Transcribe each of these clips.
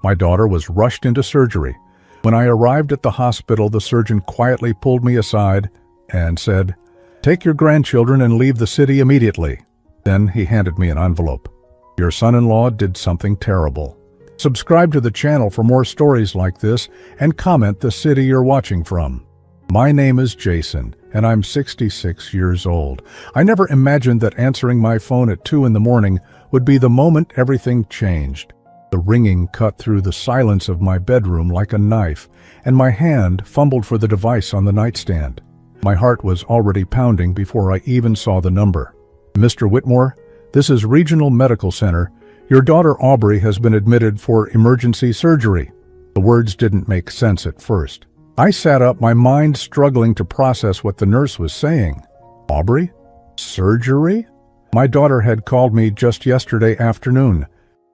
My daughter was rushed into surgery. When I arrived at the hospital, the surgeon quietly pulled me aside and said, "Take your grandchildren and leave the city immediately." Then he handed me an envelope. "Your son-in-law did something terrible." Subscribe to the channel for more stories like this and comment the city you're watching from. My name is Jason, and I'm 66 years old. I never imagined that answering my phone at 2 in the morning would be the moment everything changed. The ringing cut through the silence of my bedroom like a knife, and my hand fumbled for the device on the nightstand. My heart was already pounding before I even saw the number. "Mr. Whitmore, this is Regional Medical Center. Your daughter Aubrey has been admitted for emergency surgery." The words didn't make sense at first. I sat up, my mind struggling to process what the nurse was saying. Aubrey? Surgery? My daughter had called me just yesterday afternoon.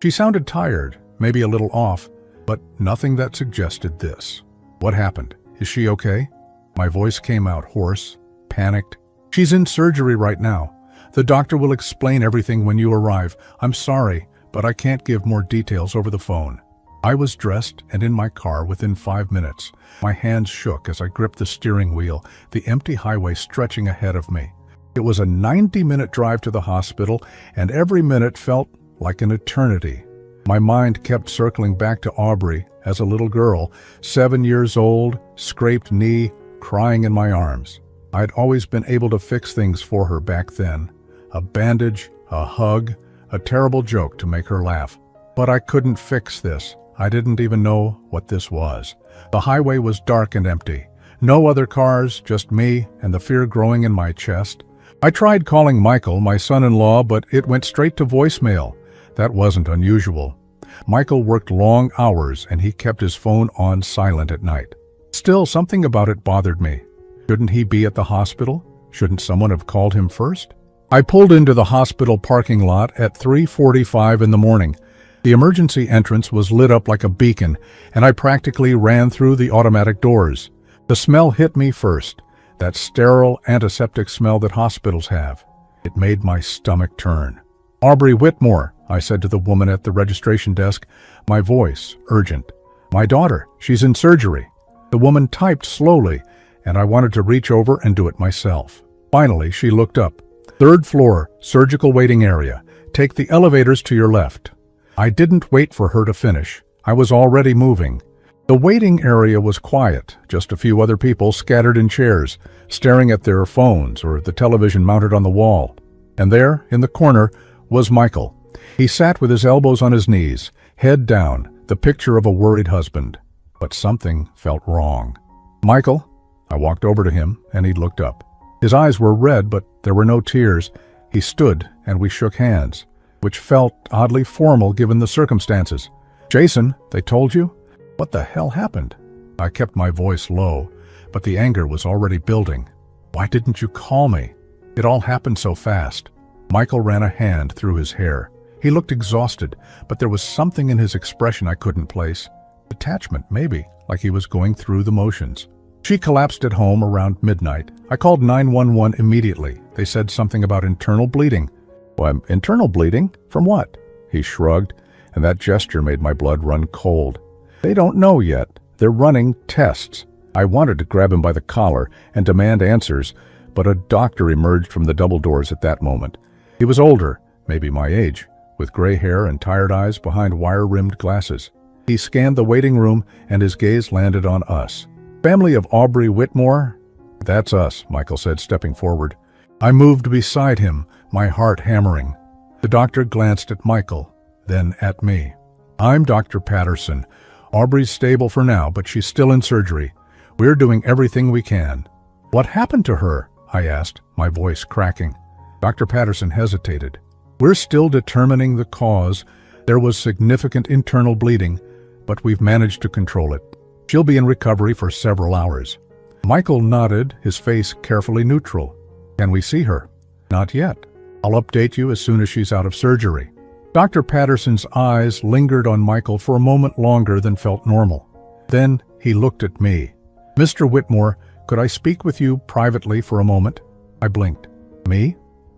She sounded tired, maybe a little off, but nothing that suggested this. "What happened? Is she okay?" My voice came out hoarse, panicked. "She's in surgery right now. The doctor will explain everything when you arrive. I'm sorry, but I can't give more details over the phone." I was dressed and in my car within 5 minutes. My hands shook as I gripped the steering wheel, the empty highway stretching ahead of me. It was a 90-minute drive to the hospital, and every minute felt like an eternity. My mind kept circling back to Aubrey as a little girl, 7 years old, scraped knee, crying in my arms. I'd always been able to fix things for her back then. A bandage, a hug, a terrible joke to make her laugh. But I couldn't fix this. I didn't even know what this was. The highway was dark and empty. No other cars, just me and the fear growing in my chest. I tried calling Michael, my son-in-law, but it went straight to voicemail. That wasn't unusual. Michael worked long hours and he kept his phone on silent at night. Still, something about it bothered me. Shouldn't he be at the hospital? Shouldn't someone have called him first? I pulled into the hospital parking lot at 3:45 in the morning. The emergency entrance was lit up like a beacon, and I practically ran through the automatic doors. The smell hit me first, that sterile antiseptic smell that hospitals have. It made my stomach turn. "Aubrey Whitmore," I said to the woman at the registration desk, my voice urgent. "My daughter, she's in surgery." The woman typed slowly, and I wanted to reach over and do it myself. Finally, she looked up. "3rd floor, surgical waiting area. Take the elevators to your left." I didn't wait for her to finish. I was already moving. The waiting area was quiet, just a few other people scattered in chairs, staring at their phones or the television mounted on the wall. And there, in the corner, was Michael. He sat with his elbows on his knees, head down, the picture of a worried husband. But something felt wrong. "Michael?" I walked over to him, and he looked up. His eyes were red, but there were no tears. He stood, and we shook hands, which felt oddly formal given the circumstances. "Jason, they told you? What the hell happened?" I kept my voice low, but the anger was already building. "Why didn't you call me? It all happened so fast." Michael ran a hand through his hair. He looked exhausted, but there was something in his expression I couldn't place. Detachment, maybe, like he was going through the motions. "She collapsed at home around midnight. I called 911 immediately. They said something about internal bleeding." "Well, internal bleeding? From what?" He shrugged, and that gesture made my blood run cold. "They don't know yet. They're running tests." I wanted to grab him by the collar and demand answers, but a doctor emerged from the double doors at that moment. He was older, maybe my age, with gray hair and tired eyes behind wire-rimmed glasses. He scanned the waiting room, and his gaze landed on us. "Family of Aubrey Whitmore?" "That's us," Michael said, stepping forward. I moved beside him, my heart hammering. The doctor glanced at Michael, then at me. "I'm Dr. Patterson. Aubrey's stable for now, but she's still in surgery. We're doing everything we can." "What happened to her?" I asked, my voice cracking. Dr. Patterson hesitated. "We're still determining the cause. There was significant internal bleeding, but we've managed to control it. She'll be in recovery for several hours." Michael nodded, his face carefully neutral. "Can we see her?" "Not yet. I'll update you as soon as she's out of surgery." Dr. Patterson's eyes lingered on Michael for a moment longer than felt normal. Then he looked at me. "Mr. Whitmore, could I speak with you privately for a moment?" I blinked. "Me?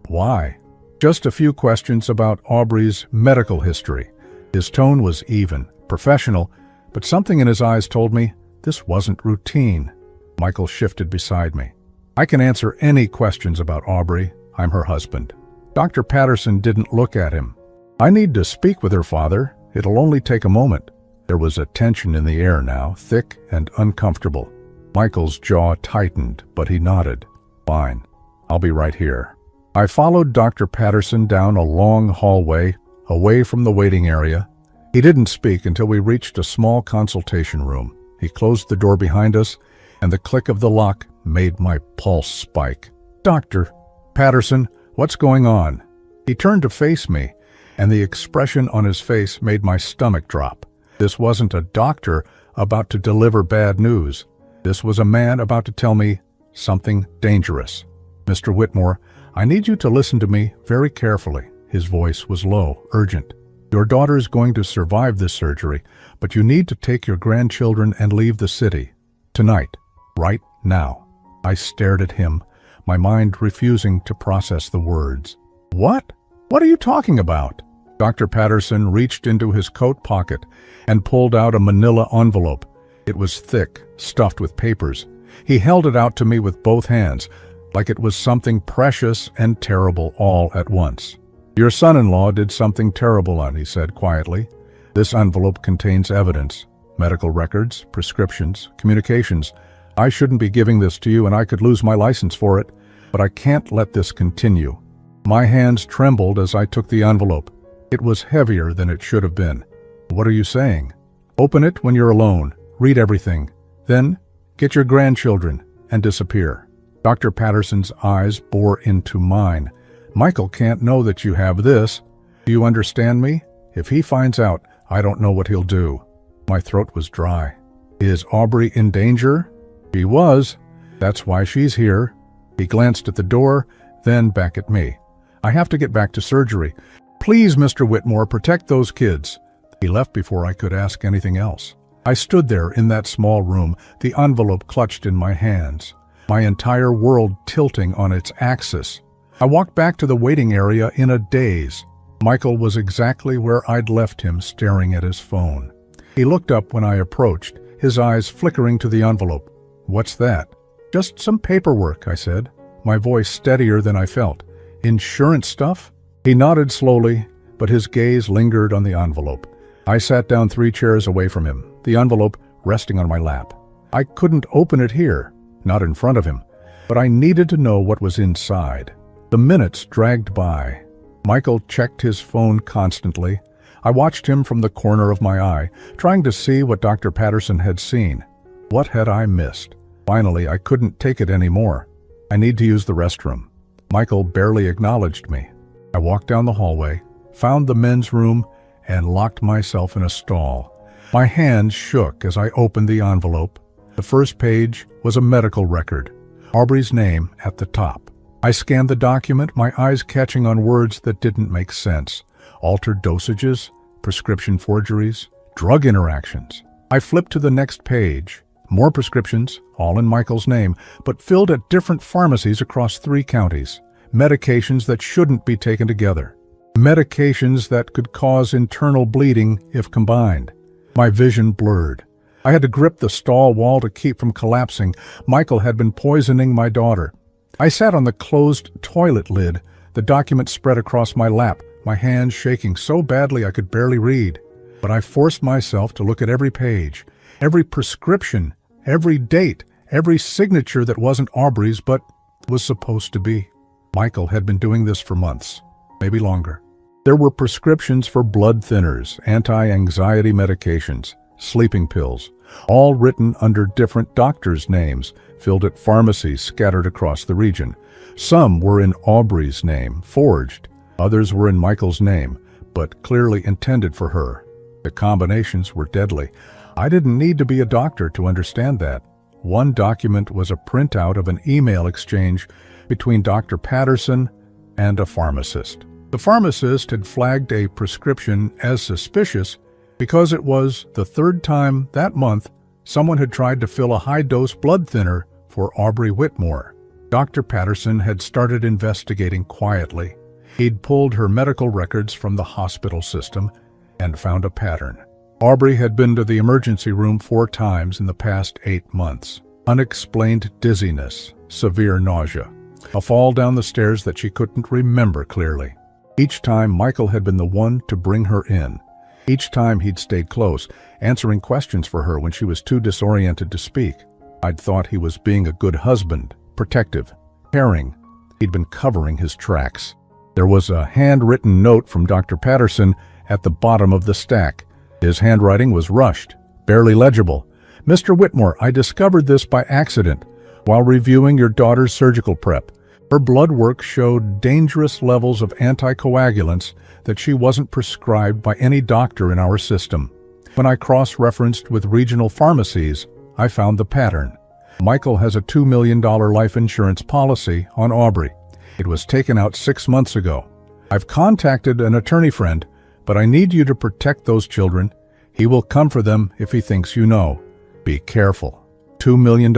Why?" "Just a few questions about Aubrey's medical history." His tone was even, professional, but something in his eyes told me this wasn't routine. Michael shifted beside me. I can answer any questions about Aubrey. I'm her husband. Dr. Patterson didn't look at him. I need to speak with her, Father. It'll only take a moment. There was a tension in the air now, thick and uncomfortable. Michael's jaw tightened, but he nodded. Fine. I'll be right here. I followed Dr. Patterson down a long hallway, away from the waiting area. He didn't speak until we reached a small consultation room. He closed the door behind us, and the click of the lock made my pulse spike. Dr. Patterson, what's going on? He turned to face me, and the expression on his face made my stomach drop. This wasn't a doctor about to deliver bad news. This was a man about to tell me something dangerous. Mr. Whitmore, I need you to listen to me very carefully. His voice was low, urgent. Your daughter's going to survive this surgery, but you need to take your grandchildren and leave the city. Tonight. Right now. I stared at him, my mind refusing to process the words. What? What are you talking about? Dr. Patterson reached into his coat pocket and pulled out a manila envelope. It was thick, stuffed with papers. He held it out to me with both hands, like it was something precious and terrible all at once. Your son-in-law did something terrible, he said quietly. This envelope contains evidence, medical records, prescriptions, communications. I shouldn't be giving this to you and I could lose my license for it, but I can't let this continue. My hands trembled as I took the envelope. It was heavier than it should have been. What are you saying? Open it when you're alone. Read everything. Then get your grandchildren and disappear. Dr. Patterson's eyes bore into mine. Michael can't know that you have this. Do you understand me? If he finds out, I don't know what he'll do. My throat was dry. Is Aubrey in danger? She was. That's why she's here. He glanced at the door, then back at me. I have to get back to surgery. Please, Mr. Whitmore, protect those kids. He left before I could ask anything else. I stood there in that small room, the envelope clutched in my hands, my entire world tilting on its axis. I walked back to the waiting area in a daze. Michael was exactly where I'd left him, staring at his phone. He looked up when I approached, his eyes flickering to the envelope. What's that? Just some paperwork, I said, my voice steadier than I felt. Insurance stuff? He nodded slowly, but his gaze lingered on the envelope. I sat down 3 chairs away from him, the envelope resting on my lap. I couldn't open it here, not in front of him, but I needed to know what was inside. The minutes dragged by. Michael checked his phone constantly. I watched him from the corner of my eye, trying to see what Dr. Patterson had seen. What had I missed? Finally, I couldn't take it anymore. I need to use the restroom. Michael barely acknowledged me. I walked down the hallway, found the men's room, and locked myself in a stall. My hands shook as I opened the envelope. The first page was a medical record, Aubrey's name at the top. I scanned the document, my eyes catching on words that didn't make sense. Altered dosages, prescription forgeries, drug interactions. I flipped to the next page. More prescriptions, all in Michael's name, but filled at different pharmacies across 3 counties. Medications that shouldn't be taken together. Medications that could cause internal bleeding if combined. My vision blurred. I had to grip the stall wall to keep from collapsing. Michael had been poisoning my daughter. I sat on the closed toilet lid, the document spread across my lap, my hands shaking so badly I could barely read. But I forced myself to look at every page, every prescription, every date, every signature that wasn't Aubrey's but was supposed to be. Michael had been doing this for months, maybe longer. There were prescriptions for blood thinners, anti-anxiety medications, sleeping pills, all written under different doctors' names, filled at pharmacies scattered across the region. Some were in Aubrey's name, forged. Others were in Michael's name, but clearly intended for her. The combinations were deadly. I didn't need to be a doctor to understand that. One document was a printout of an email exchange between Dr. Patterson and a pharmacist. The pharmacist had flagged a prescription as suspicious because it was the 3rd time that month someone had tried to fill a high-dose blood thinner for Aubrey Whitmore. Dr. Patterson had started investigating quietly. He'd pulled her medical records from the hospital system and found a pattern. Aubrey had been to the emergency room 4 times in the past 8 months. Unexplained dizziness, severe nausea, a fall down the stairs that she couldn't remember clearly. Each time Michael had been the one to bring her in. Each time he'd stayed close, answering questions for her when she was too disoriented to speak. I'd thought he was being a good husband, protective, caring. He'd been covering his tracks. There was a handwritten note from Dr. Patterson at the bottom of the stack. His handwriting was rushed, barely legible. "Mr. Whitmore, I discovered this by accident while reviewing your daughter's surgical prep. Her blood work showed dangerous levels of anticoagulants that she wasn't prescribed by any doctor in our system. When I cross-referenced with regional pharmacies, I found the pattern. Michael has a $2 million life insurance policy on Aubrey. It was taken out 6 months ago. I've contacted an attorney friend, but I need you to protect those children. He will come for them if he thinks you know. Be careful. $2 million.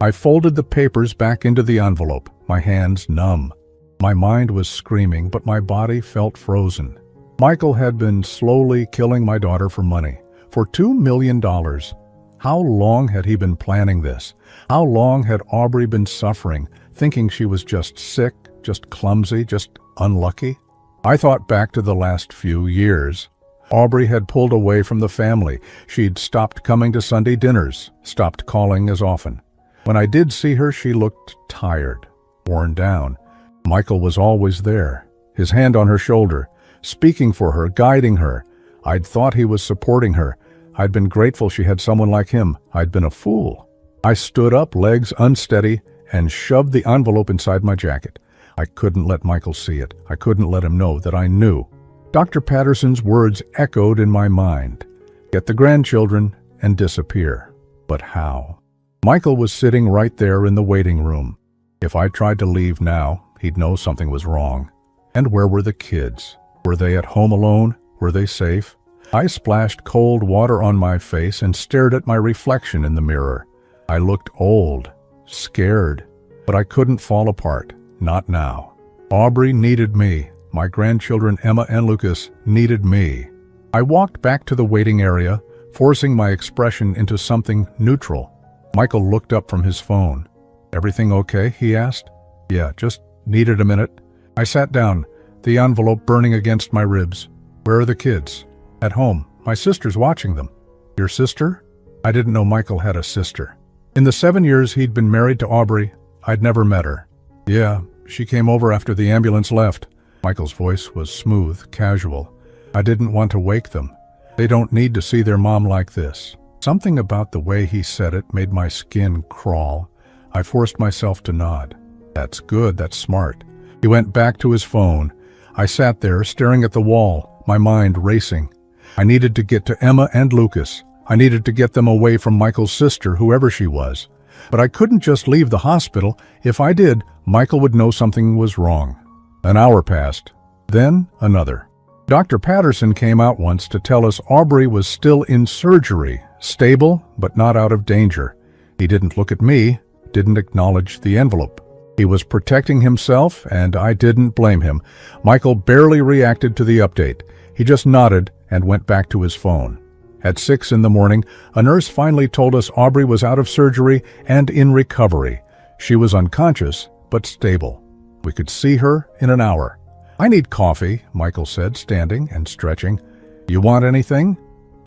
I folded the papers back into the envelope, my hands numb. My mind was screaming, but my body felt frozen. Michael had been slowly killing my daughter for money. For $2 million. How long had he been planning this? How long had Aubrey been suffering, thinking she was just sick, just clumsy, just unlucky? I thought back to the last few years. Aubrey had pulled away from the family. She'd stopped coming to Sunday dinners, stopped calling as often. When I did see her, she looked tired, worn down. Michael was always there, his hand on her shoulder, speaking for her, guiding her. I'd thought he was supporting her. I'd been grateful she had someone like him. I'd been a fool. I stood up, legs unsteady, and shoved the envelope inside my jacket. I couldn't let Michael see it. I couldn't let him know that I knew. Dr. Patterson's words echoed in my mind. Get the grandchildren and disappear. But how? Michael was sitting right there in the waiting room. If I tried to leave now, he'd know something was wrong. And where were the kids? Were they at home alone? Were they safe? I splashed cold water on my face and stared at my reflection in the mirror. I looked old, scared, but I couldn't fall apart. Not now. Aubrey needed me. My grandchildren Emma and Lucas needed me. I walked back to the waiting area, forcing my expression into something neutral. Michael looked up from his phone. "Everything okay?" he asked. "Yeah, just needed a minute." I sat down, the envelope burning against my ribs. "Where are the kids?" "At home. My sister's watching them." "Your sister?" I didn't know Michael had a sister. In the 7 years he'd been married to Aubrey, I'd never met her. "Yeah, she came over after the ambulance left." Michael's voice was smooth, casual. "I didn't want to wake them. They don't need to see their mom like this." Something about the way he said it made my skin crawl. I forced myself to nod. "That's good, that's smart." He went back to his phone. I sat there, staring at the wall, my mind racing. I needed to get to Emma and Lucas. I needed to get them away from Michael's sister, whoever she was. But I couldn't just leave the hospital. If I did, Michael would know something was wrong. An hour passed. Then another. Dr. Patterson came out once to tell us Aubrey was still in surgery, stable but not out of danger. He didn't look at me, didn't acknowledge the envelope. He was protecting himself, and I didn't blame him. Michael barely reacted to the update. He just nodded and went back to his phone. At 6 in the morning, a nurse finally told us Aubrey was out of surgery and in recovery. She was unconscious, but stable. We could see her in an hour. "I need coffee," Michael said, standing and stretching. "You want anything?"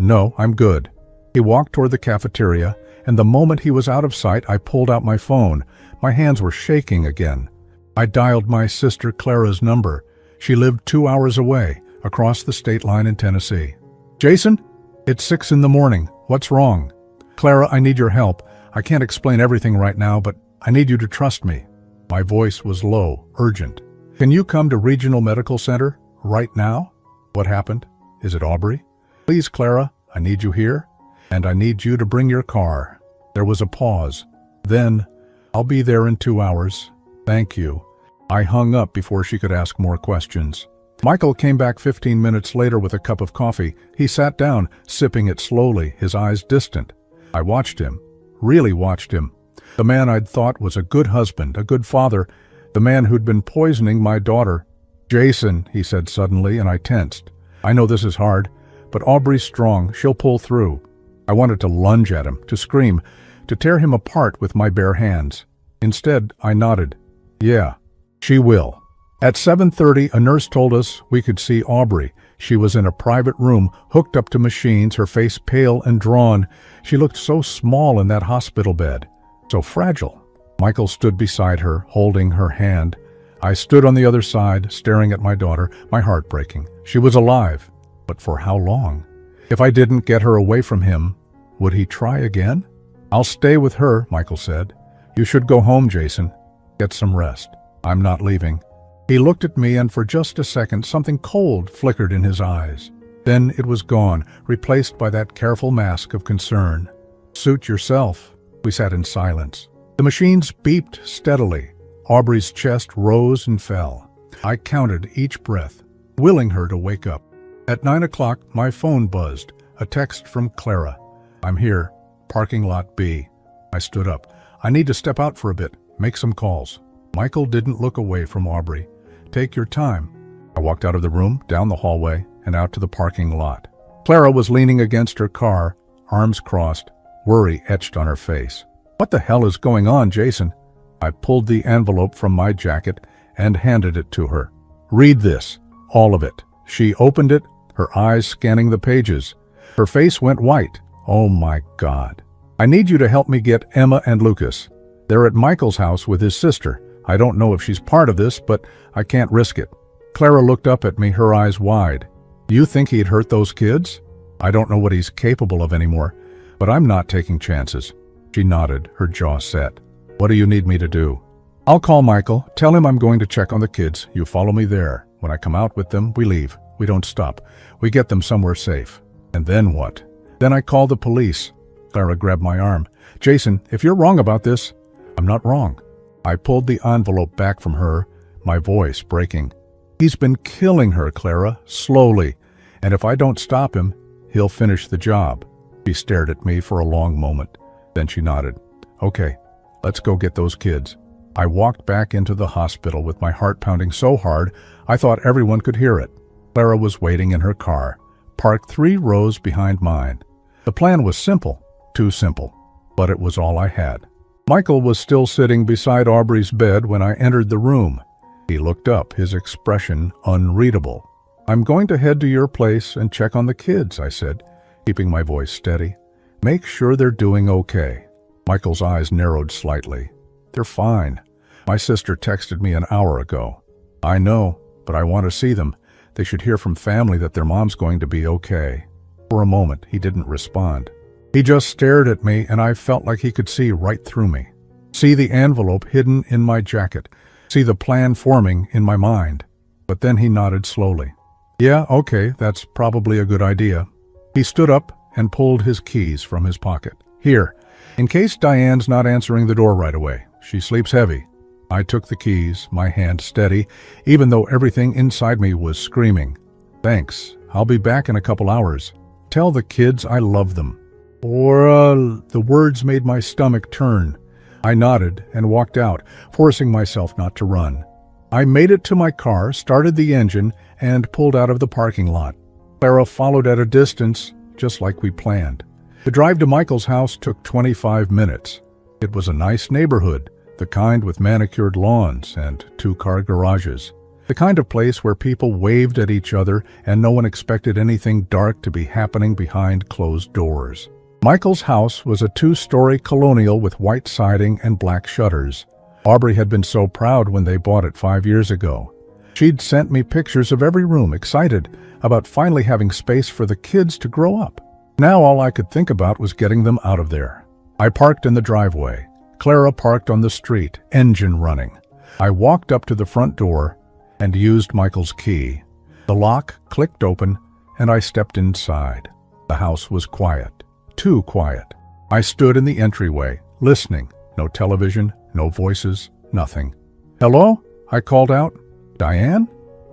"No, I'm good." He walked toward the cafeteria, and the moment he was out of sight, I pulled out my phone. My hands were shaking again. I dialed my sister Clara's number. She lived 2 hours away, across the state line in Tennessee. "Jason? It's 6 in the morning. What's wrong?" "Clara, I need your help. I can't explain everything right now, but I need you to trust me." My voice was low, urgent. "Can you come to Regional Medical Center right now?" "What happened? Is it Aubrey?" "Please, Clara, I need you here, and I need you to bring your car." There was a pause. Then, "I'll be there in 2 hours. Thank you." I hung up before she could ask more questions. Michael came back 15 minutes later with a cup of coffee. He sat down, sipping it slowly, his eyes distant. I watched him, really watched him. The man I'd thought was a good husband, a good father, the man who'd been poisoning my daughter. "Jason," he said suddenly, and I tensed. "I know this is hard, but Aubrey's strong. She'll pull through. I wanted to lunge at him, to scream, to tear him apart with my bare hands. Instead, I nodded. Yeah, she will. At 7:30, a nurse told us we could see Aubrey. She was in a private room, hooked up to machines, her face pale and drawn. She looked so small in that hospital bed, so fragile. Michael stood beside her, holding her hand. I stood on the other side, staring at my daughter, my heart breaking. She was alive, but for how long? If I didn't get her away from him, would he try again? I'll stay with her, Michael said. You should go home, Jason. Get some rest. I'm not leaving. He looked at me, and for just a second, something cold flickered in his eyes. Then it was gone, replaced by that careful mask of concern. Suit yourself. We sat in silence. The machines beeped steadily. Aubrey's chest rose and fell. I counted each breath, willing her to wake up. At 9 o'clock, my phone buzzed. A text from Clara. I'm here. Parking lot B. I stood up. I need to step out for a bit, make some calls. Michael didn't look away from Aubrey. Take your time. I walked out of the room, down the hallway, and out to the parking lot. Clara was leaning against her car, arms crossed, worry etched on her face. What the hell is going on, Jason? I pulled the envelope from my jacket and handed it to her. Read this, all of it. She opened it, her eyes scanning the pages. Her face went white. Oh my God. I need you to help me get Emma and Lucas. They're at Michael's house with his sister. I don't know if she's part of this, but I can't risk it. Clara looked up at me, her eyes wide. You think he'd hurt those kids? I don't know what he's capable of anymore, but I'm not taking chances. She nodded, her jaw set. What do you need me to do? I'll call Michael, tell him I'm going to check on the kids. You follow me there. When I come out with them, we leave. We don't stop. We get them somewhere safe. And then what? Then I call the police. Clara grabbed my arm. Jason, if you're wrong about this, I'm not wrong. I pulled the envelope back from her, my voice breaking. He's been killing her, Clara, slowly. And if I don't stop him, he'll finish the job. She stared at me for a long moment. Then she nodded. Okay, let's go get those kids. I walked back into the hospital with my heart pounding so hard I thought everyone could hear it. Clara was waiting in her car, parked 3 rows behind mine. The plan was simple, too simple, but it was all I had. Michael was still sitting beside Aubrey's bed when I entered the room. He looked up, his expression unreadable. I'm going to head to your place and check on the kids, I said, keeping my voice steady. Make sure they're doing okay. Michael's eyes narrowed slightly. They're fine. My sister texted me an hour ago. I know, but I want to see them. They should hear from family that their mom's going to be okay. For a moment, he didn't respond. He just stared at me, and I felt like he could see right through me. See the envelope hidden in my jacket. See the plan forming in my mind. But then he nodded slowly. Yeah, okay, that's probably a good idea. He stood up and pulled his keys from his pocket. Here, in case Diane's not answering the door right away. She sleeps heavy. I took the keys, my hand steady, even though everything inside me was screaming. Thanks. I'll be back in a couple hours. Tell the kids I love them. The words made my stomach turn. I nodded and walked out, forcing myself not to run. I made it to my car, started the engine, and pulled out of the parking lot. Clara followed at a distance, just like we planned. The drive to Michael's house took 25 minutes. It was a nice neighborhood, the kind with manicured lawns and 2-car garages. The kind of place where people waved at each other and no one expected anything dark to be happening behind closed doors. Michael's house was a 2-story colonial with white siding and black shutters. Aubrey had been so proud when they bought it 5 years ago. She'd sent me pictures of every room, excited about finally having space for the kids to grow up. Now all I could think about was getting them out of there. I parked in the driveway. Clara parked on the street, engine running. I walked up to the front door and used Michael's key. The lock clicked open and I stepped inside. The house was quiet. Too quiet. I stood in the entryway, listening. No television, no voices, nothing. Hello? I called out. Diane?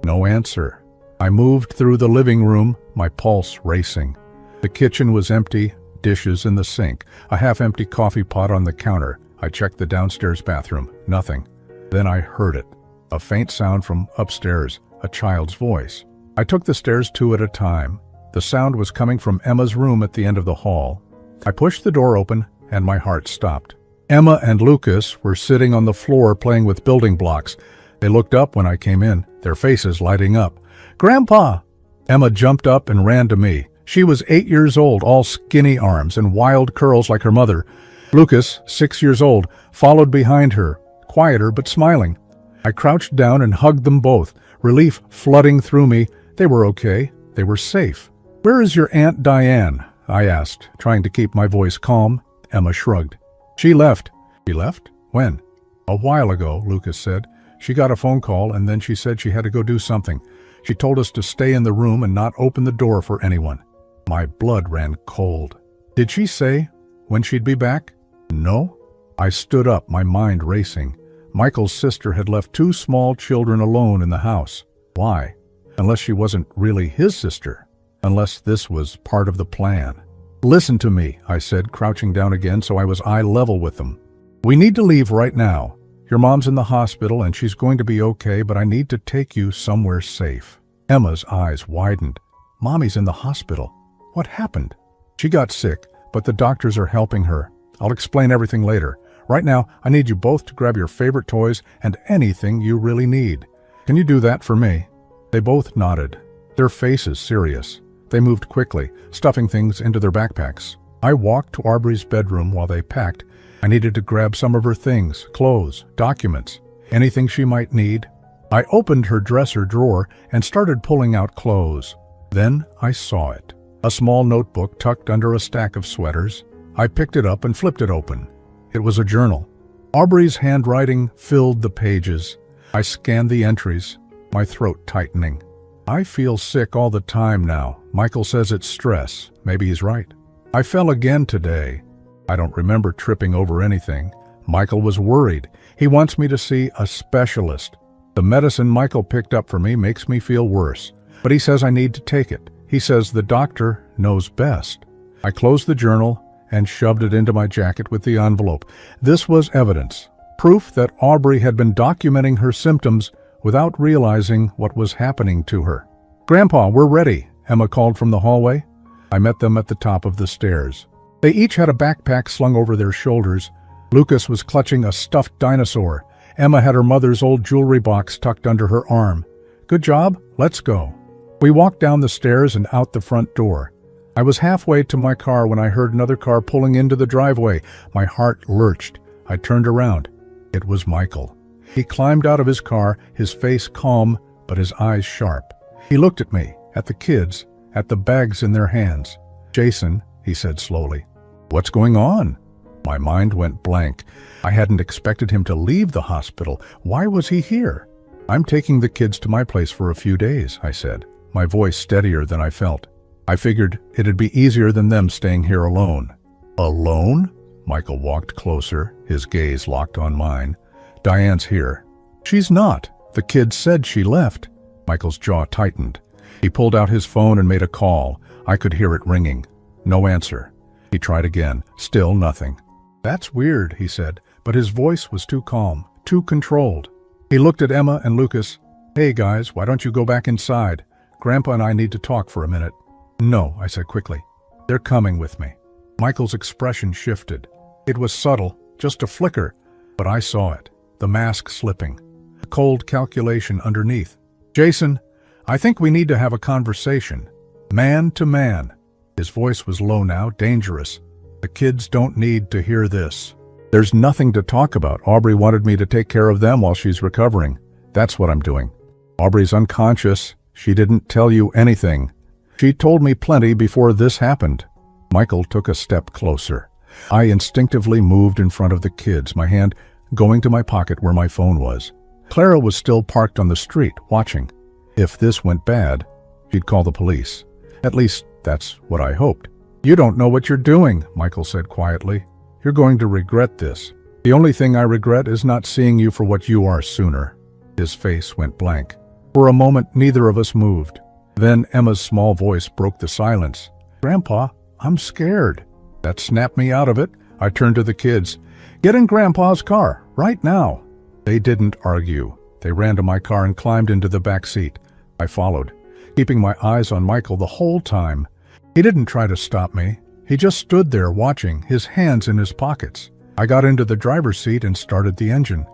No answer. I moved through the living room, my pulse racing. The kitchen was empty, dishes in the sink, a half-empty coffee pot on the counter. I checked the downstairs bathroom. Nothing. Then I heard it. A faint sound from upstairs, a child's voice. I took the stairs 2 at a time. The sound was coming from Emma's room at the end of the hall. I pushed the door open, and my heart stopped. Emma and Lucas were sitting on the floor playing with building blocks. They looked up when I came in, their faces lighting up. "Grandpa!" Emma jumped up and ran to me. She was 8 years old, all skinny arms and wild curls like her mother. Lucas, 6 years old, followed behind her, quieter but smiling. I crouched down and hugged them both, relief flooding through me. They were okay. They were safe. "Where is your Aunt Diane?" I asked, trying to keep my voice calm. Emma shrugged. "She left." "She left? When?" "A while ago," Lucas said. "She got a phone call, and then she said she had to go do something. She told us to stay in the room and not open the door for anyone." My blood ran cold. "Did she say when she'd be back?" "No." I stood up, my mind racing. Michael's sister had left 2 small children alone in the house. Why? Unless she wasn't really his sister. Unless this was part of the plan. "Listen to me," I said, crouching down again so I was eye level with them. "We need to leave right now. Your mom's in the hospital and she's going to be okay, but I need to take you somewhere safe." Emma's eyes widened. "Mommy's in the hospital. What happened?" "She got sick, but the doctors are helping her. I'll explain everything later. Right now, I need you both to grab your favorite toys and anything you really need. Can you do that for me?" They both nodded, their faces serious. They moved quickly, stuffing things into their backpacks. I walked to Aubrey's bedroom while they packed. I needed to grab some of her things, clothes, documents, anything she might need. I opened her dresser drawer and started pulling out clothes. Then I saw it. A small notebook tucked under a stack of sweaters. I picked it up and flipped it open. It was a journal. Aubrey's handwriting filled the pages. I scanned the entries, my throat tightening. "I feel sick all the time now. Michael says it's stress. Maybe he's right. I fell again today. I don't remember tripping over anything. Michael was worried. He wants me to see a specialist. The medicine Michael picked up for me makes me feel worse, but he says I need to take it. He says the doctor knows best." I closed the journal and shoved it into my jacket with the envelope. This was evidence, proof that Aubrey had been documenting her symptoms without realizing what was happening to her. "Grandpa, we're ready," Emma called from the hallway. I met them at the top of the stairs. They each had a backpack slung over their shoulders. Lucas was clutching a stuffed dinosaur. Emma had her mother's old jewelry box tucked under her arm. "Good job, let's go." We walked down the stairs and out the front door. I was halfway to my car when I heard another car pulling into the driveway. My heart lurched. I turned around. It was Michael. He climbed out of his car, his face calm, but his eyes sharp. He looked at me, at the kids, at the bags in their hands. "Jason," he said slowly. "What's going on?" My mind went blank. I hadn't expected him to leave the hospital. Why was he here? "I'm taking the kids to my place for a few days," I said, my voice steadier than I felt. I figured it'd be easier than them staying here alone. "Alone?" Michael walked closer, his gaze locked on mine. "Diane's here." "She's not. The kids said she left." Michael's jaw tightened. He pulled out his phone and made a call. I could hear it ringing. No answer. He tried again. Still nothing. "That's weird," he said, but his voice was too calm, too controlled. He looked at Emma and Lucas. "Hey guys, why don't you go back inside? Grandpa and I need to talk for a minute." "No," I said quickly. "They're coming with me." Michael's expression shifted. It was subtle, just a flicker, but I saw it. The mask slipping. A cold calculation underneath. "Jason, I think we need to have a conversation. Man to man." His voice was low now, dangerous. "The kids don't need to hear this. There's nothing to talk about. Aubrey wanted me to take care of them while she's recovering. That's what I'm doing. Aubrey's unconscious. She didn't tell you anything. She told me plenty before this happened." Michael took a step closer. I instinctively moved in front of the kids, my hand going to my pocket where my phone was. Clara was still parked on the street, watching. If this went bad, she'd call the police. At least, that's what I hoped. "You don't know what you're doing," Michael said quietly. "You're going to regret this. The only thing I regret is not seeing you for what you are sooner." His face went blank. For a moment, neither of us moved. Then Emma's small voice broke the silence. "Grandpa, I'm scared." That snapped me out of it. I turned to the kids. "Get in Grandpa's car, right now." They didn't argue. They ran to my car and climbed into the back seat. I followed. keeping my eyes on Michael the whole time. He didn't try to stop me. He just stood there watching, his hands in his pockets. I got into the driver's seat and started the engine.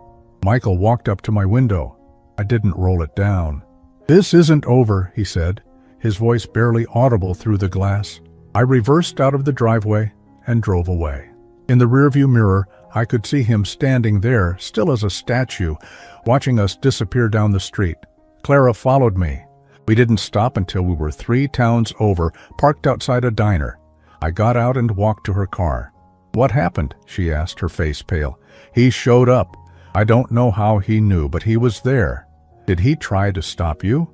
Michael walked up to my window. I didn't roll it down. "This isn't over," he said, his voice barely audible through the glass. I reversed out of the driveway and drove away. In the rearview mirror, I could see him standing there, still as a statue, watching us disappear down the street. Clara followed me. We didn't stop until we were 3 towns over, parked outside a diner. I got out and walked to her car. "What happened?" she asked, her face pale. "He showed up. I don't know how he knew, but he was there." "Did he try to stop you?"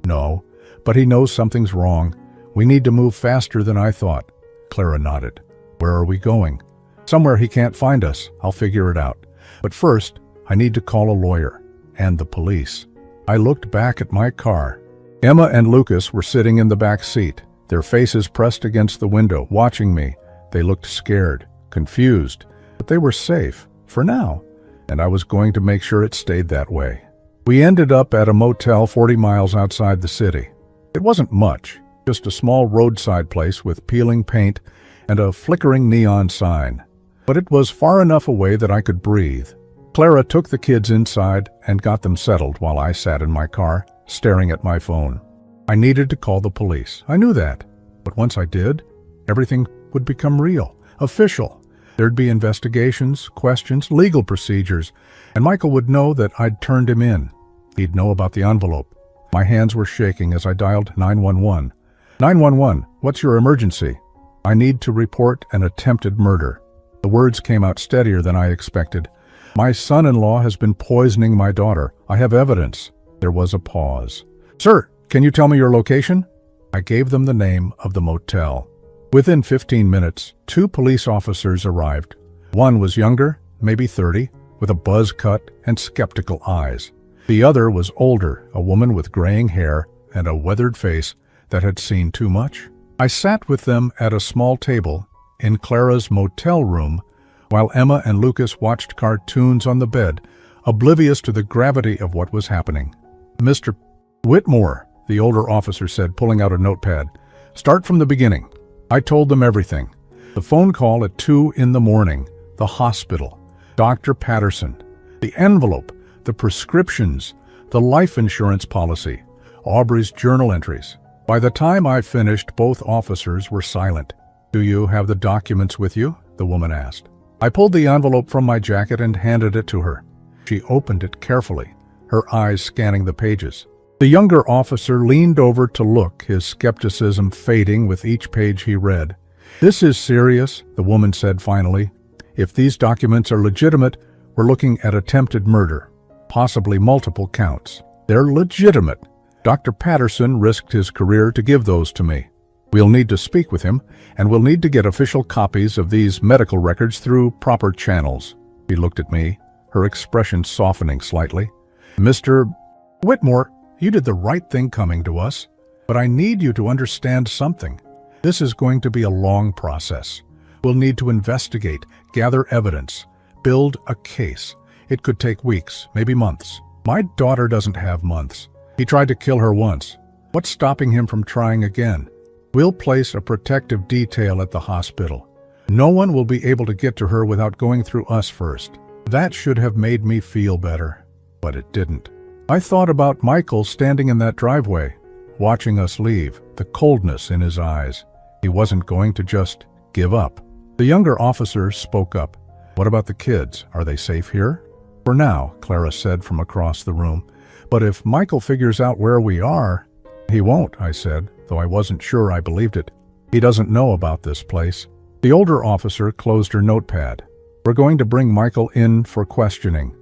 "No, but he knows something's wrong. We need to move faster than I thought." Clara nodded. "Where are we going?" "Somewhere he can't find us. I'll figure it out. But first, I need to call a lawyer. And the police." I looked back at my car. Emma and Lucas were sitting in the back seat, their faces pressed against the window, watching me. They looked scared, confused, but they were safe, for now, and I was going to make sure it stayed that way. We ended up at a motel 40 miles outside the city. It wasn't much, just a small roadside place with peeling paint and a flickering neon sign. But it was far enough away that I could breathe. Clara took the kids inside and got them settled while I sat in my car, staring at my phone. I needed to call the police. I knew that. But once I did, everything would become real, official. There'd be investigations, questions, legal procedures, and Michael would know that I'd turned him in. He'd know about the envelope. My hands were shaking as I dialed 911. 911, what's your emergency? I need to report an attempted murder. The words came out steadier than I expected. My son-in-law has been poisoning my daughter. I have evidence. There was a pause. Sir, can you tell me your location? I gave them the name of the motel. Within 15 minutes, 2 police officers arrived. One was younger, maybe 30, with a buzz cut and skeptical eyes. The other was older, a woman with graying hair and a weathered face that had seen too much. I sat with them at a small table in Clara's motel room while Emma and Lucas watched cartoons on the bed, oblivious to the gravity of what was happening. Mr. Whitmore, the older officer said, pulling out a notepad. Start from the beginning. I told them everything. The phone call at 2 in the morning, the hospital, Dr. Patterson, the envelope, the prescriptions, the life insurance policy, Aubrey's journal entries. By the time I finished, both officers were silent. Do you have the documents with you? The woman asked. I pulled the envelope from my jacket and handed it to her. She opened it carefully, her eyes scanning the pages. The younger officer leaned over to look, his skepticism fading with each page he read. This is serious, the woman said finally. If these documents are legitimate, we're looking at attempted murder, possibly multiple counts. They're legitimate. Dr. Patterson risked his career to give those to me. We'll need to speak with him, and we'll need to get official copies of these medical records through proper channels. She looked at me, her expression softening slightly. Mr. Whitmore, you did the right thing coming to us, but I need you to understand something. This is going to be a long process. We'll need to investigate, gather evidence, build a case. It could take weeks, maybe months. My daughter doesn't have months. He tried to kill her once. What's stopping him from trying again? We'll place a protective detail at the hospital. No one will be able to get to her without going through us first. That should have made me feel better, but it didn't. I thought about Michael standing in that driveway, watching us leave, the coldness in his eyes. He wasn't going to just give up. The younger officer spoke up. What about the kids? Are they safe here? For now, Clara said from across the room. But if Michael figures out where we are... He won't, I said, though I wasn't sure I believed it. He doesn't know about this place. The older officer closed her notepad. We're going to bring Michael in for questioning.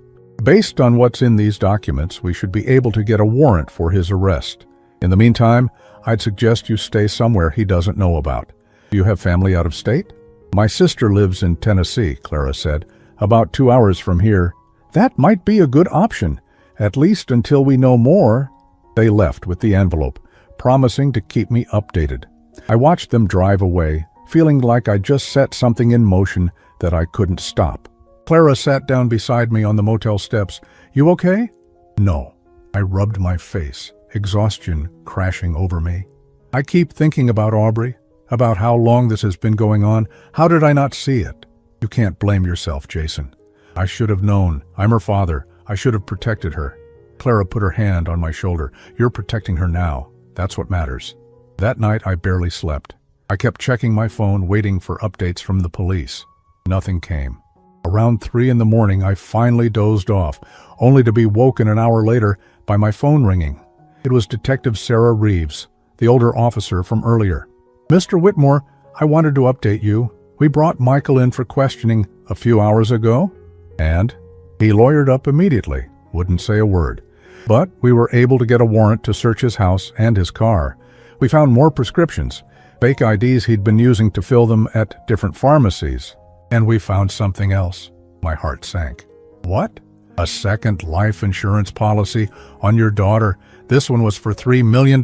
Based on what's in these documents, we should be able to get a warrant for his arrest. In the meantime, I'd suggest you stay somewhere he doesn't know about. Do you have family out of state? My sister lives in Tennessee, Clara said, about 2 hours from here. That might be a good option, at least until we know more. They left with the envelope, promising to keep me updated. I watched them drive away, feeling like I just set something in motion that I couldn't stop. Clara sat down beside me on the motel steps. You okay? No. I rubbed my face, exhaustion crashing over me. I keep thinking about Aubrey, about how long this has been going on. How did I not see it? You can't blame yourself, Jason. I should have known. I'm her father. I should have protected her. Clara put her hand on my shoulder. You're protecting her now. That's what matters. That night, I barely slept. I kept checking my phone, waiting for updates from the police. Nothing came. Around 3 in the morning, I finally dozed off, only to be woken an hour later by my phone ringing. It was Detective Sarah Reeves, the older officer from earlier. Mr. Whitmore, I wanted to update you. We brought Michael in for questioning a few hours ago, and he lawyered up immediately, wouldn't say a word. But we were able to get a warrant to search his house and his car. We found more prescriptions, fake IDs he'd been using to fill them at different pharmacies. And we found something else. My heart sank. What? A second life insurance policy on your daughter? This one was for $3 million.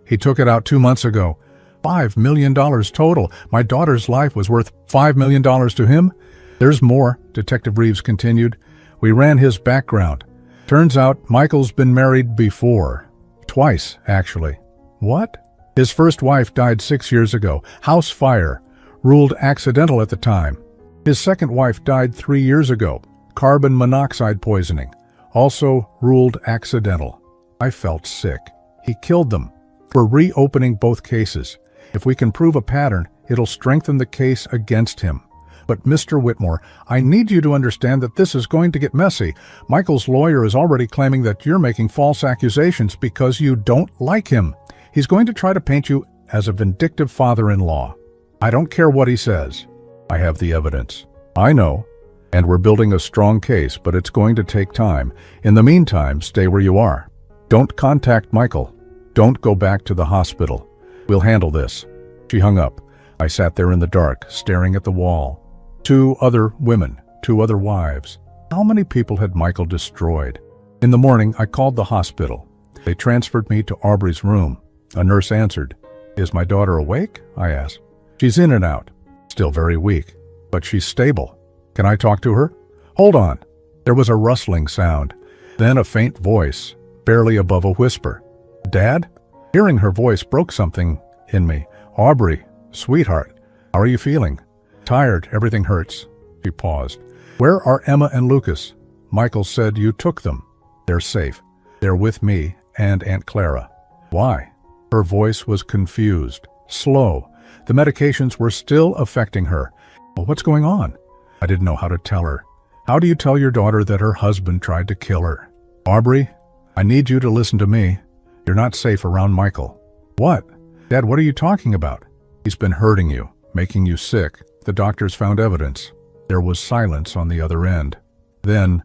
He took it out 2 months ago. $5 million total. My daughter's life was worth $5 million to him? There's more, Detective Reeves continued. We ran his background. Turns out Michael's been married before. Twice, actually. What? His first wife died 6 years ago. House fire. Ruled accidental at the time. His second wife died 3 years ago. Carbon monoxide poisoning. Also ruled accidental. I felt sick. He killed them. We're reopening both cases. If we can prove a pattern, it'll strengthen the case against him. But Mr. Whitmore, I need you to understand that this is going to get messy. Michael's lawyer is already claiming that you're making false accusations because you don't like him. He's going to try to paint you as a vindictive father-in-law. I don't care what he says. I have the evidence. I know. And we're building a strong case, but it's going to take time. In the meantime, stay where you are. Don't contact Michael. Don't go back to the hospital. We'll handle this. She hung up. I sat there in the dark, staring at the wall. 2 other women, 2 other wives. How many people had Michael destroyed? In the morning, I called the hospital. They transferred me to Aubrey's room. A nurse answered. Is my daughter awake? I asked. She's in and out. Still very weak. But she's stable. Can I talk to her? Hold on. There was a rustling sound. Then a faint voice, barely above a whisper. Dad? Hearing her voice broke something in me. Aubrey, sweetheart, how are you feeling? Tired, everything hurts. She paused. Where are Emma and Lucas? Michael said you took them. They're safe. They're with me and Aunt Clara. Why? Her voice was confused, slow. The medications were still affecting her. Well, what's going on? I didn't know how to tell her. How do you tell your daughter that her husband tried to kill her? Aubrey, I need you to listen to me. You're not safe around Michael. What? Dad, what are you talking about? He's been hurting you, making you sick. The doctors found evidence. There was silence on the other end. Then,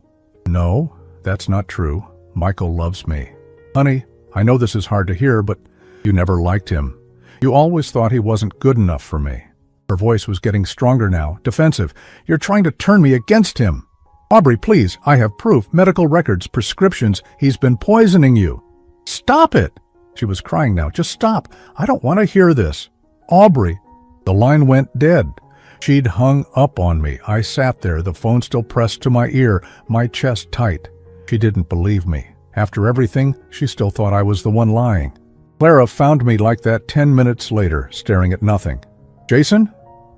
no, that's not true. Michael loves me. Honey, I know this is hard to hear, but you never liked him. You always thought he wasn't good enough for me. Her voice was getting stronger now, defensive. You're trying to turn me against him. Aubrey, please, I have proof, medical records, prescriptions. He's been poisoning you. Stop it! She was crying now. Just stop. I don't want to hear this. Aubrey. The line went dead. She'd hung up on me. I sat there, the phone still pressed to my ear, my chest tight. She didn't believe me. After everything, she still thought I was the one lying. Clara found me like that 10 minutes later, staring at nothing. Jason?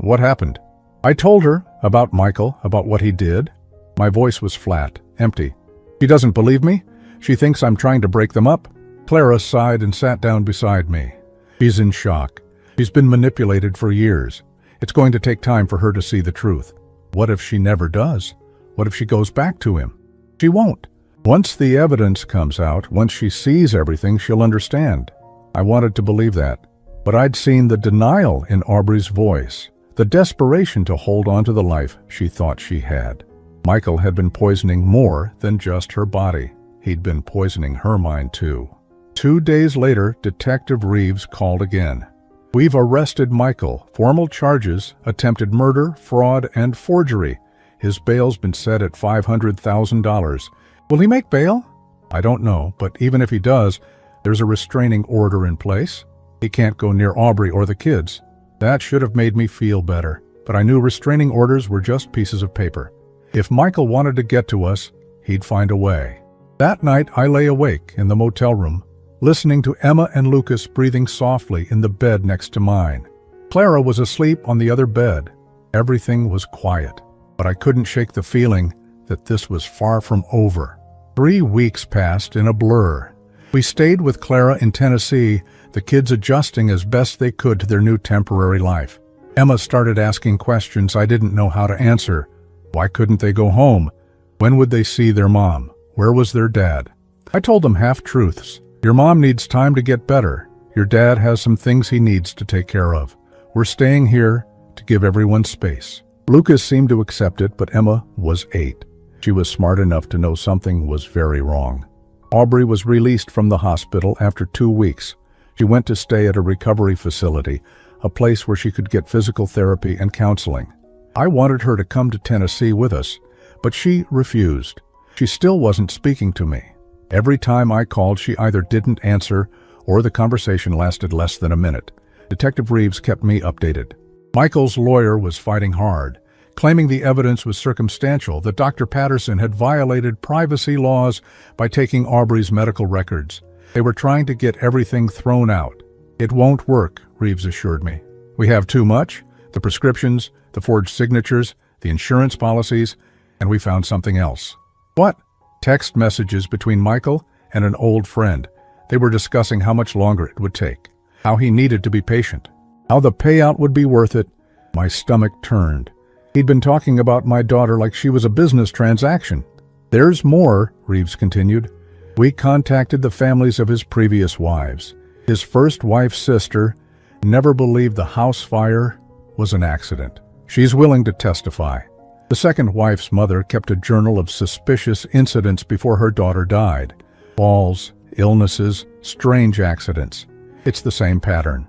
What happened? I told her about Michael, about what he did. My voice was flat, empty. She doesn't believe me? She thinks I'm trying to break them up? Clara sighed and sat down beside me. She's in shock. She's been manipulated for years. It's going to take time for her to see the truth. What if she never does? What if she goes back to him? She won't. Once the evidence comes out, once she sees everything, she'll understand. I wanted to believe that. But I'd seen the denial in Aubrey's voice, the desperation to hold on to the life she thought she had. Michael had been poisoning more than just her body. He'd been poisoning her mind too. 2 days later, Detective Reeves called again. We've arrested Michael. Formal charges, attempted murder, fraud, and forgery. His bail's been set at $500,000. Will he make bail? I don't know, but even if he does, there's a restraining order in place. He can't go near Aubrey or the kids. That should have made me feel better, but I knew restraining orders were just pieces of paper. If Michael wanted to get to us, he'd find a way. That night, I lay awake in the motel room, listening to Emma and Lucas breathing softly in the bed next to mine. Clara was asleep on the other bed. Everything was quiet, but I couldn't shake the feeling that this was far from over. 3 weeks passed in a blur. We stayed with Clara in Tennessee, the kids adjusting as best they could to their new temporary life. Emma started asking questions I didn't know how to answer. Why couldn't they go home? When would they see their mom? Where was their dad? I told them half-truths. Your mom needs time to get better. Your dad has some things he needs to take care of. We're staying here to give everyone space. Lucas seemed to accept it, but Emma was 8. She was smart enough to know something was very wrong. Aubrey was released from the hospital after 2 weeks. She went to stay at a recovery facility, a place where she could get physical therapy and counseling. I wanted her to come to Tennessee with us, but she refused. She still wasn't speaking to me. Every time I called, she either didn't answer or the conversation lasted less than a minute. Detective Reeves kept me updated. Michael's lawyer was fighting hard, claiming the evidence was circumstantial, that Dr. Patterson had violated privacy laws by taking Aubrey's medical records. They were trying to get everything thrown out. It won't work, Reeves assured me. We have too much, the prescriptions, the forged signatures, the insurance policies, and we found something else. What? Text messages between Michael and an old friend. They were discussing how much longer it would take, how he needed to be patient, how the payout would be worth it. My stomach turned. He'd been talking about my daughter like she was a business transaction. There's more, Reeves continued. We contacted the families of his previous wives. His first wife's sister never believed the house fire was an accident. She's willing to testify. The second wife's mother kept a journal of suspicious incidents before her daughter died. Falls, illnesses, strange accidents. It's the same pattern.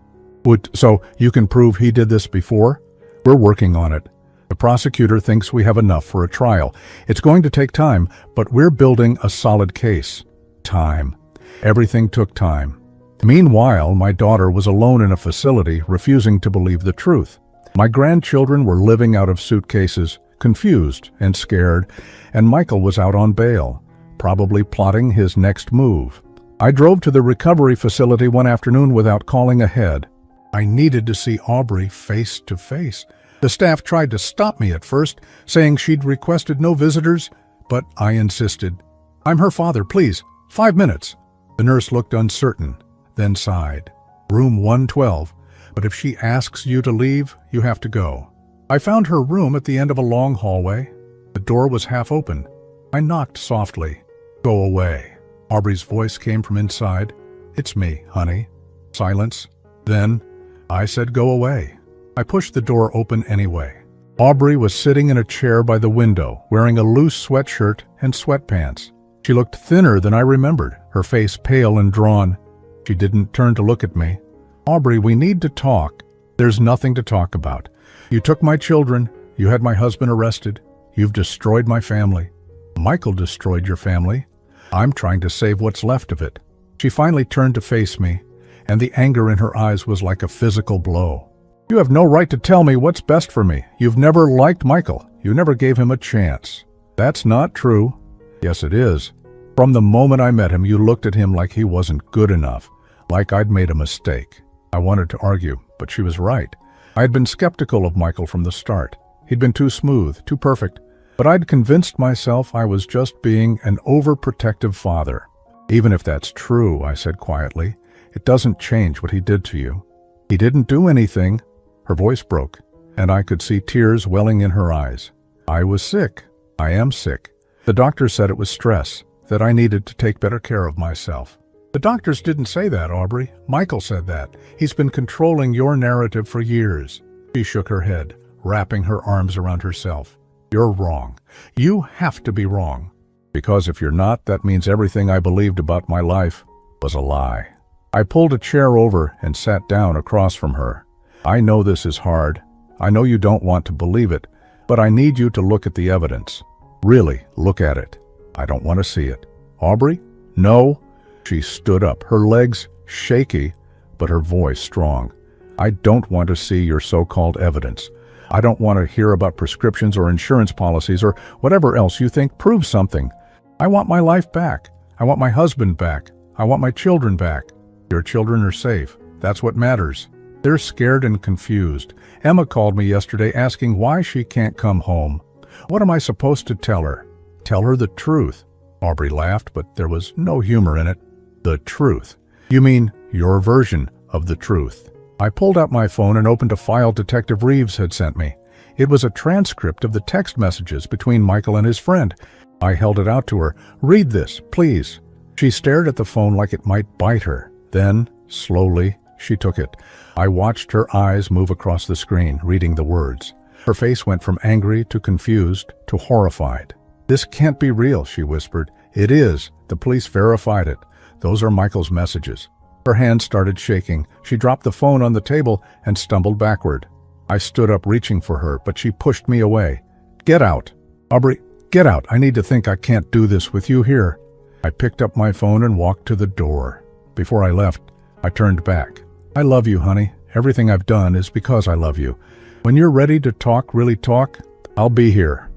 So you can prove he did this before? We're working on it. The prosecutor thinks we have enough for a trial. It's going to take time, but we're building a solid case. Time. Everything took time. Meanwhile, my daughter was alone in a facility, refusing to believe the truth. My grandchildren were living out of suitcases, confused and scared, and Michael was out on bail, probably plotting his next move. I drove to the recovery facility one afternoon without calling ahead. I needed to see Aubrey face to face. The staff tried to stop me at first, saying she'd requested no visitors, but I insisted. I'm her father, please. 5 minutes. The nurse looked uncertain, then sighed. Room 112, but if she asks you to leave, you have to go. I found her room at the end of a long hallway. The door was half open. I knocked softly. Go away. Aubrey's voice came from inside. It's me, honey. Silence. Then I said go away. I pushed the door open anyway. Aubrey was sitting in a chair by the window, wearing a loose sweatshirt and sweatpants. She looked thinner than I remembered, her face pale and drawn. She didn't turn to look at me. Aubrey, we need to talk. There's nothing to talk about. You took my children. You had my husband arrested. You've destroyed my family. Michael destroyed your family. I'm trying to save what's left of it. She finally turned to face me, and the anger in her eyes was like a physical blow. You have no right to tell me what's best for me. You've never liked Michael. You never gave him a chance. That's not true. Yes, it is. From the moment I met him, you looked at him like he wasn't good enough, like I'd made a mistake. I wanted to argue, but she was right. I had been skeptical of Michael from the start. He'd been too smooth, too perfect. But I'd convinced myself I was just being an overprotective father. Even if that's true, I said quietly, it doesn't change what he did to you. He didn't do anything. Her voice broke, and I could see tears welling in her eyes. I was sick. I am sick. The doctor said it was stress, that I needed to take better care of myself. The doctors didn't say that, Aubrey. Michael said that. He's been controlling your narrative for years. She shook her head, wrapping her arms around herself. You're wrong. You have to be wrong. Because if you're not, that means everything I believed about my life was a lie. I pulled a chair over and sat down across from her. I know this is hard. I know you don't want to believe it, but I need you to look at the evidence. Really, look at it. I don't want to see it. Aubrey? No. She stood up, her legs shaky, but her voice strong. I don't want to see your so-called evidence. I don't want to hear about prescriptions or insurance policies or whatever else you think proves something. I want my life back. I want my husband back. I want my children back. Your children are safe. That's what matters. They're scared and confused. Emma called me yesterday asking why she can't come home. What am I supposed to tell her? Tell her the truth. Aubrey laughed, but there was no humor in it. The truth. You mean your version of the truth. I pulled out my phone and opened a file Detective Reeves had sent me. It was a transcript of the text messages between Michael and his friend. I held it out to her. Read this, please. She stared at the phone like it might bite her. Then, slowly, she took it. I watched her eyes move across the screen, reading the words. Her face went from angry to confused to horrified. This can't be real, she whispered. It is. The police verified it. Those are Michael's messages. Her hands started shaking. She dropped the phone on the table and stumbled backward. I stood up reaching for her, but she pushed me away. Get out. Aubrey, get out. I need to think. I can't do this with you here. I picked up my phone and walked to the door. Before I left, I turned back. I love you, honey. Everything I've done is because I love you. When you're ready to talk, really talk, I'll be here.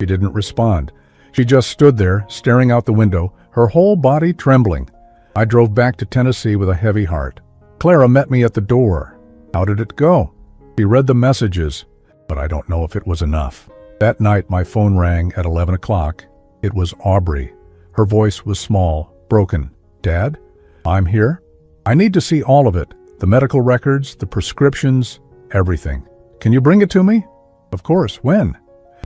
She didn't respond. She just stood there, staring out the window, her whole body trembling. I drove back to Tennessee with a heavy heart. Clara met me at the door. How did it go? She read the messages, but I don't know if it was enough. That night, my phone rang at 11 o'clock. It was Aubrey. Her voice was small, broken. Dad? I'm here. I need to see all of it. The medical records, the prescriptions, everything. Can you bring it to me? Of course. When?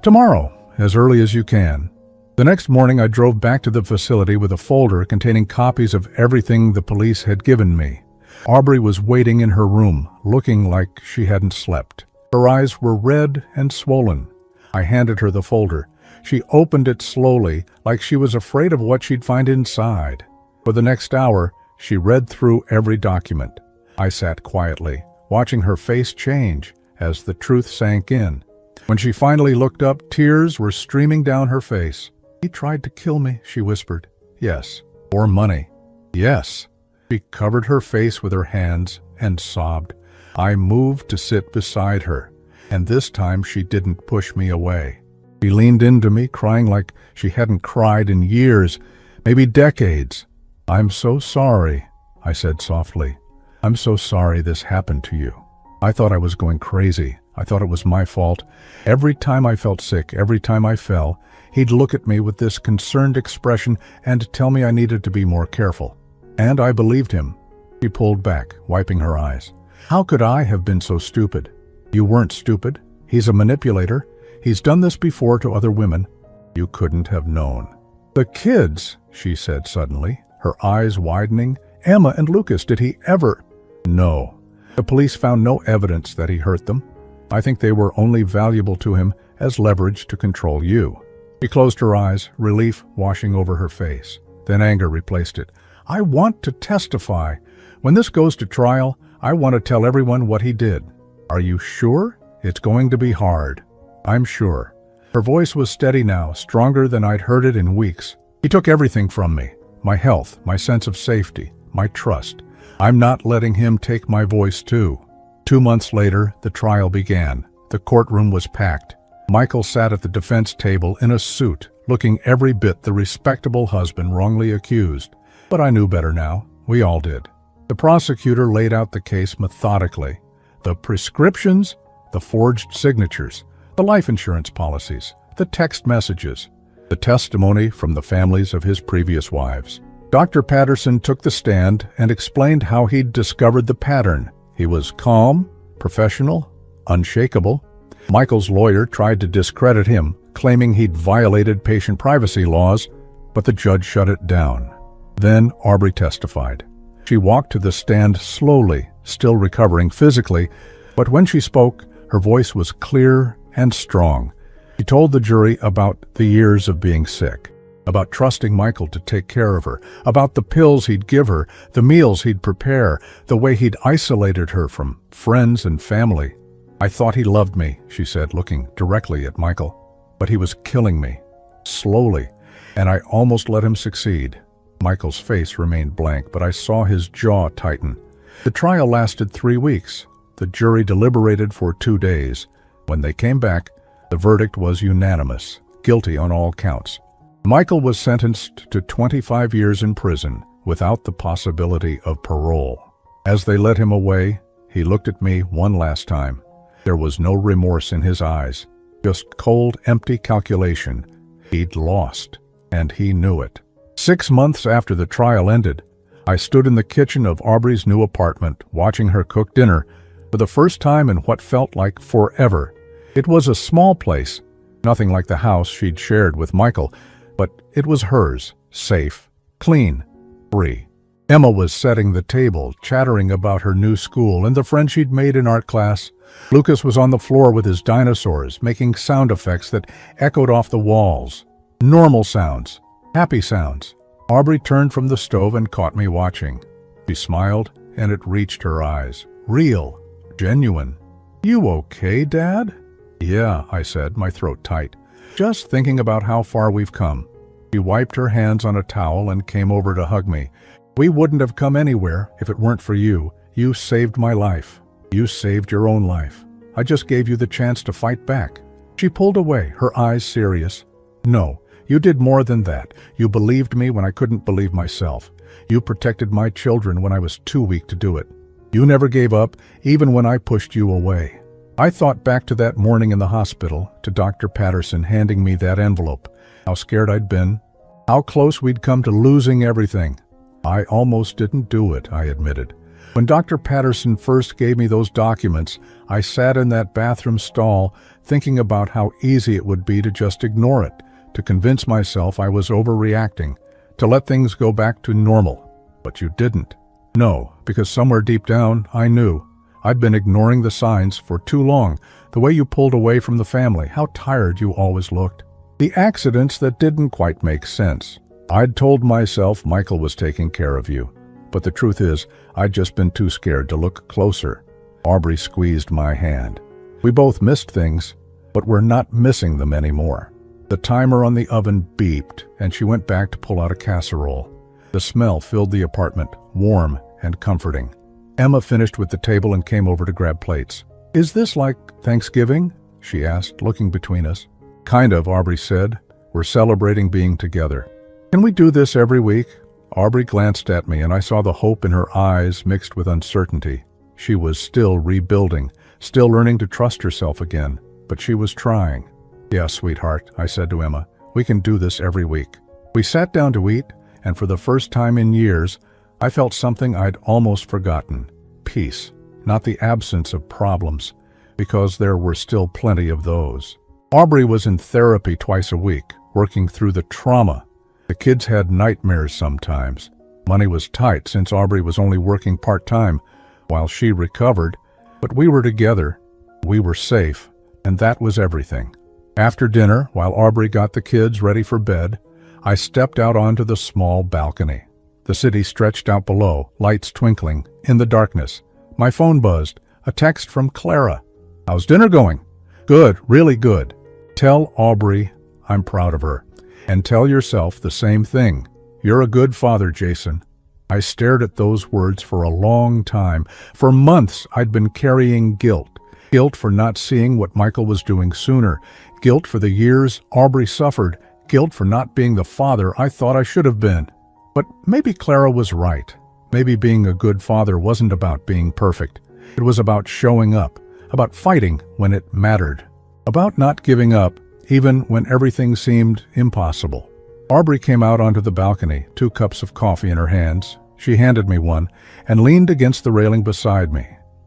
Tomorrow, as early as you can. The next morning, I drove back to the facility with a folder containing copies of everything the police had given me. Aubrey was waiting in her room, looking like she hadn't slept. Her eyes were red and swollen. I handed her the folder. She opened it slowly, like she was afraid of what she'd find inside. For the next hour, she read through every document. I sat quietly, watching her face change as the truth sank in. When she finally looked up, tears were streaming down her face. He tried to kill me, she whispered. Yes. For money. Yes. She covered her face with her hands and sobbed. I moved to sit beside her, and this time she didn't push me away. She leaned into me, crying like she hadn't cried in years, maybe decades. I'm so sorry, I said softly. I'm so sorry this happened to you. I thought I was going crazy. I thought it was my fault. Every time I felt sick, every time I fell, he'd look at me with this concerned expression and tell me I needed to be more careful. And I believed him. She pulled back, wiping her eyes. How could I have been so stupid? You weren't stupid. He's a manipulator. He's done this before to other women. You couldn't have known. The kids, she said suddenly, her eyes widening. Emma and Lucas, did he ever? No. The police found no evidence that he hurt them. I think they were only valuable to him as leverage to control you. She closed her eyes, relief washing over her face. Then anger replaced it. I want to testify. When this goes to trial, I want to tell everyone what he did. Are you sure? It's going to be hard. I'm sure. Her voice was steady now, stronger than I'd heard it in weeks. He took everything from me. My health, my sense of safety, my trust. I'm not letting him take my voice too. 2 months later, the trial began. The courtroom was packed. Michael sat at the defense table in a suit, looking every bit the respectable husband wrongly accused. But I knew better now. We all did. The prosecutor laid out the case methodically. The prescriptions, the forged signatures, the life insurance policies, the text messages, the testimony from the families of his previous wives. Dr. Patterson took the stand and explained how he'd discovered the pattern. He was calm, professional, unshakable. Michael's lawyer tried to discredit him, claiming he'd violated patient privacy laws, but the judge shut it down. Then Aubrey testified. She walked to the stand slowly, still recovering physically, but when she spoke, her voice was clear and strong. She told the jury about the years of being sick, about trusting Michael to take care of her, about the pills he'd give her, the meals he'd prepare, the way he'd isolated her from friends and family. I thought he loved me, she said, looking directly at Michael, but he was killing me, slowly, and I almost let him succeed. Michael's face remained blank, but I saw his jaw tighten. The trial lasted 3 weeks. The jury deliberated for 2 days. When they came back, the verdict was unanimous, guilty on all counts. Michael was sentenced to 25 years in prison, without the possibility of parole. As they led him away, he looked at me one last time. There was no remorse in his eyes, just cold, empty calculation. He'd lost, and he knew it. 6 months after the trial ended, I stood in the kitchen of Aubrey's new apartment, watching her cook dinner for the first time in what felt like forever. It was a small place, nothing like the house she'd shared with Michael, but it was hers, safe, clean, free. Emma was setting the table, chattering about her new school and the friends she'd made in art class. Lucas was on the floor with his dinosaurs, making sound effects that echoed off the walls. Normal sounds, happy sounds. Aubrey turned from the stove and caught me watching. She smiled, and it reached her eyes. Real, genuine. "You okay, Dad?" "Yeah," I said, my throat tight. "Just thinking about how far we've come." She wiped her hands on a towel and came over to hug me. "We wouldn't have come anywhere if it weren't for you. You saved my life. You saved your own life. I just gave you the chance to fight back." She pulled away, her eyes serious. "No, you did more than that. You believed me when I couldn't believe myself. You protected my children when I was too weak to do it. You never gave up, even when I pushed you away." I thought back to that morning in the hospital, to Dr. Patterson handing me that envelope, how scared I'd been, how close we'd come to losing everything. I almost didn't do it, I admitted. When Dr. Patterson first gave me those documents, I sat in that bathroom stall thinking about how easy it would be to just ignore it, to convince myself I was overreacting, to let things go back to normal. But you didn't. No, because somewhere deep down, I knew. I'd been ignoring the signs for too long, the way you pulled away from the family, how tired you always looked. The accidents that didn't quite make sense. I'd told myself Michael was taking care of you. But the truth is, I'd just been too scared to look closer. Aubrey squeezed my hand. We both missed things, but we're not missing them anymore. The timer on the oven beeped, and she went back to pull out a casserole. The smell filled the apartment, warm and comforting. Emma finished with the table and came over to grab plates. "Is this like Thanksgiving?" she asked, looking between us. "Kind of," Aubrey said. "We're celebrating being together." "Can we do this every week?" Aubrey glanced at me, and I saw the hope in her eyes mixed with uncertainty. She was still rebuilding, still learning to trust herself again, but she was trying. "Yeah, sweetheart," I said to Emma. "We can do this every week." We sat down to eat, and for the first time in years, I felt something I'd almost forgotten. Peace, not the absence of problems, because there were still plenty of those. Aubrey was in therapy twice a week, working through the trauma. The kids had nightmares sometimes. Money was tight since Aubrey was only working part-time while she recovered, but we were together, we were safe, and that was everything. After dinner, while Aubrey got the kids ready for bed, I stepped out onto the small balcony. The city stretched out below, lights twinkling, in the darkness. My phone buzzed, a text from Clara. "How's dinner going?" "Good, really good." Tell Aubrey I'm proud of her. And tell yourself the same thing. You're a good father, Jason. I stared at those words for a long time. For months, I'd been carrying guilt. Guilt for not seeing what Michael was doing sooner. Guilt for the years Aubrey suffered. Guilt for not being the father I thought I should have been. But maybe Clara was right. Maybe being a good father wasn't about being perfect. It was about showing up, about fighting when it mattered, about not giving up even when everything seemed impossible. Aubrey came out onto the balcony, 2 cups of coffee in her hands. She handed me one and leaned against the railing beside me.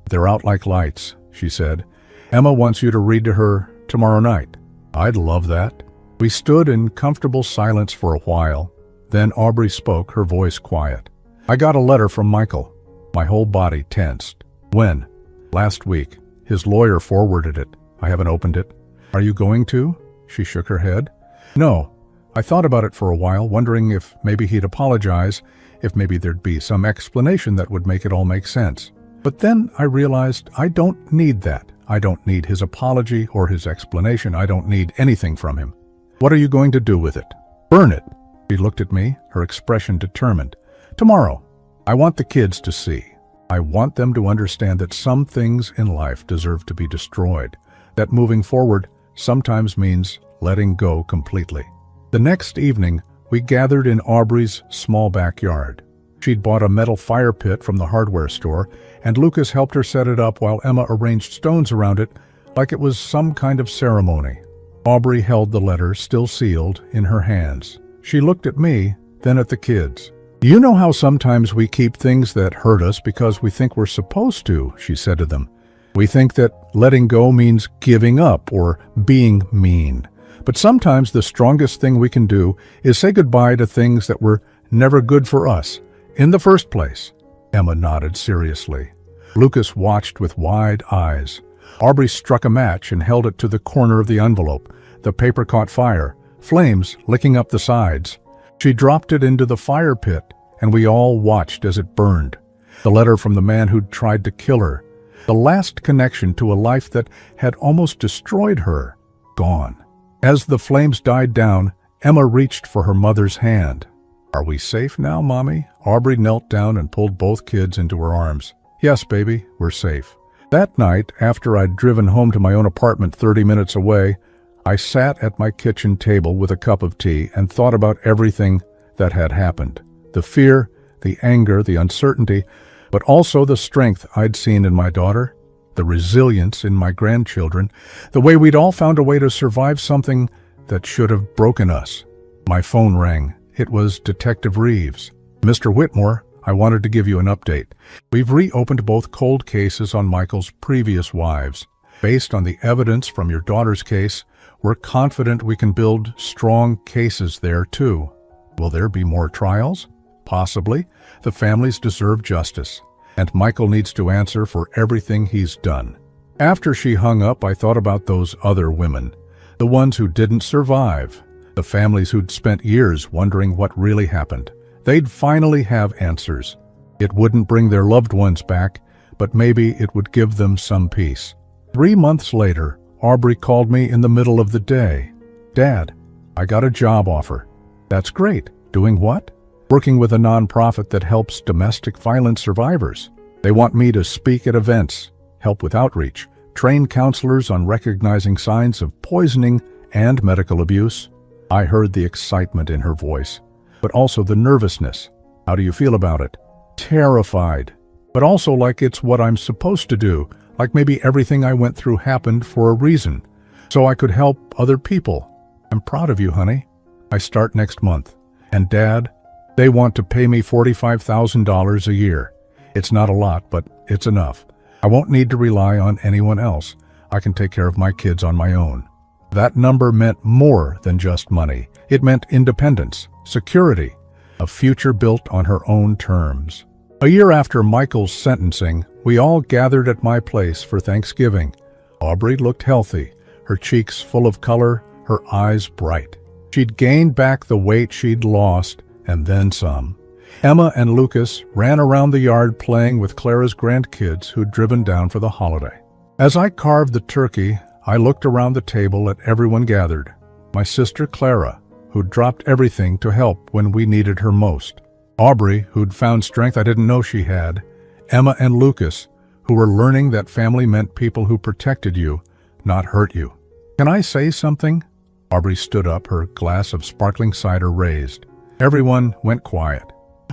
"They're out like lights," she said. "Emma wants you to read to her tomorrow night." "I'd love that." We stood in comfortable silence for a while. Then Aubrey spoke, her voice quiet. "I got a letter from Michael." My whole body tensed. "When?" "Last week. His lawyer forwarded it. I haven't opened it." "Are you going to?" She shook her head. "No. I thought about it for a while, wondering if maybe he'd apologize, if maybe there'd be some explanation that would make it all make sense. But then I realized I don't need that. I don't need his apology or his explanation. I don't need anything from him. What are you going to do with it?" "Burn it." She looked at me, her expression determined. "Tomorrow. I want the kids to see. I want them to understand that some things in life deserve to be destroyed, that moving forward sometimes means letting go completely." The next evening, we gathered in Aubrey's small backyard. She'd bought a metal fire pit from the hardware store, and Lucas helped her set it up while Emma arranged stones around it like it was some kind of ceremony. Aubrey held the letter, still sealed, in her hands. She looked at me, then at the kids. "You know how sometimes we keep things that hurt us because we think we're supposed to," she said to them. "We think that letting go means giving up or being mean. But sometimes the strongest thing we can do is say goodbye to things that were never good for us in the first place." Emma nodded seriously. Lucas watched with wide eyes. Aubrey struck a match and held it to the corner of the envelope. The paper caught fire, flames licking up the sides. She dropped it into the fire pit, and we all watched as it burned. The letter from the man who'd tried to kill her. The last connection to a life that had almost destroyed her. Gone. As the flames died down, Emma reached for her mother's hand. "Are we safe now, Mommy?" Aubrey knelt down and pulled both kids into her arms. "Yes, baby, we're safe." That night, after I'd driven home to my own apartment 30 minutes away, I sat at my kitchen table with a cup of tea and thought about everything that had happened. The fear, the anger, the uncertainty, but also the strength I'd seen in my daughter, the resilience in my grandchildren, the way we'd all found a way to survive something that should have broken us. My phone rang. It was Detective Reeves. "Mr. Whitmore, I wanted to give you an update. We've reopened both cold cases on Michael's previous wives. Based on the evidence from your daughter's case, we're confident we can build strong cases there too. Will there be more trials? Possibly. The families deserve justice, and Michael needs to answer for everything he's done." After she hung up, I thought about those other women, the ones who didn't survive, the families who'd spent years wondering what really happened. They'd finally have answers. It wouldn't bring their loved ones back, but maybe it would give them some peace. 3 months later, Aubrey called me in the middle of the day. "Dad, I got a job offer." "That's great. Doing what?" "Working with a nonprofit that helps domestic violence survivors. They want me to speak at events, help with outreach, train counselors on recognizing signs of poisoning and medical abuse." I heard the excitement in her voice, but also the nervousness. "How do you feel about it?" "Terrified, but also like it's what I'm supposed to do, like maybe everything I went through happened for a reason, so I could help other people. I'm proud of you, honey. I start next month. And Dad, they want to pay me $45,000 a year. It's not a lot, but it's enough. I won't need to rely on anyone else. I can take care of my kids on my own." That number meant more than just money. It meant independence, security, a future built on her own terms. A year after Michael's sentencing, we all gathered at my place for Thanksgiving. Aubrey looked healthy, her cheeks full of color, her eyes bright. She'd gained back the weight she'd lost, and then some. Emma and Lucas ran around the yard playing with Clara's grandkids who'd driven down for the holiday. As I carved the turkey, I looked around the table at everyone gathered. My sister Clara, who'd dropped everything to help when we needed her most. Aubrey, who'd found strength I didn't know she had. Emma and Lucas, who were learning that family meant people who protected you, not hurt you. "Can I say something?" Aubrey stood up, her glass of sparkling cider raised. Everyone went quiet.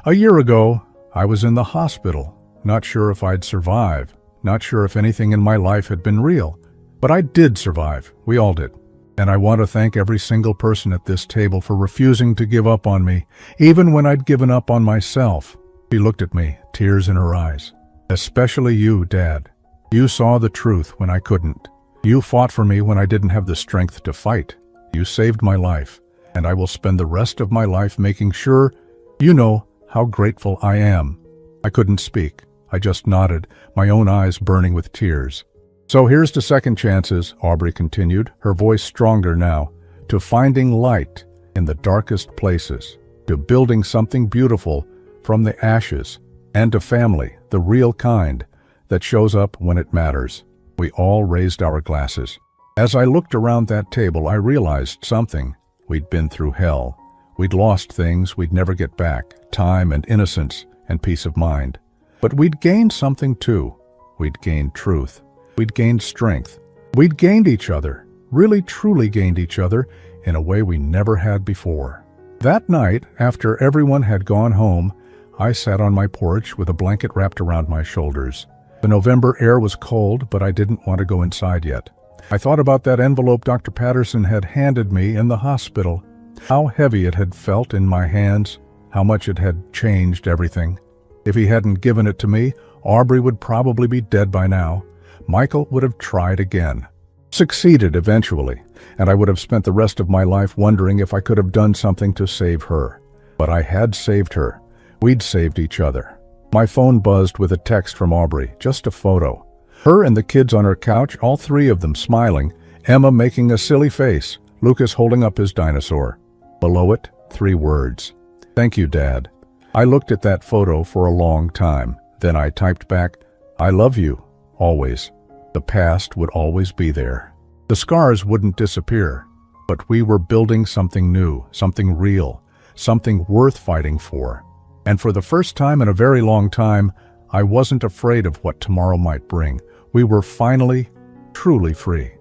"A year ago, I was in the hospital, not sure if I'd survive, not sure if anything in my life had been real. But I did survive. We all did. And I want to thank every single person at this table for refusing to give up on me, even when I'd given up on myself." She looked at me, tears in her eyes. "Especially you, Dad. You saw the truth when I couldn't. You fought for me when I didn't have the strength to fight. You saved my life, and I will spend the rest of my life making sure you know how grateful I am." I couldn't speak. I just nodded, my own eyes burning with tears. "So here's to second chances," Aubrey continued, her voice stronger now, "to finding light in the darkest places, to building something beautiful from the ashes, and to family, the real kind, that shows up when it matters." We all raised our glasses. As I looked around that table, I realized something. We'd been through hell. We'd lost things we'd never get back, time and innocence and peace of mind. But we'd gained something too. We'd gained truth. We'd gained strength. We'd gained each other, really truly gained each other in a way we never had before. That night, after everyone had gone home, I sat on my porch with a blanket wrapped around my shoulders. The November air was cold, but I didn't want to go inside yet. I thought about that envelope Dr. Patterson had handed me in the hospital. How heavy it had felt in my hands, how much it had changed everything. If he hadn't given it to me, Aubrey would probably be dead by now. Michael would have tried again. Succeeded eventually, and I would have spent the rest of my life wondering if I could have done something to save her. But I had saved her. We'd saved each other. My phone buzzed with a text from Aubrey, just a photo. Her and the kids on her couch, all three of them smiling, Emma making a silly face, Lucas holding up his dinosaur. Below it, 3 words. "Thank you, Dad." I looked at that photo for a long time. Then I typed back, "I love you, always." The past would always be there. The scars wouldn't disappear, but we were building something new, something real, something worth fighting for. And for the first time in a very long time, I wasn't afraid of what tomorrow might bring. We were finally, truly free.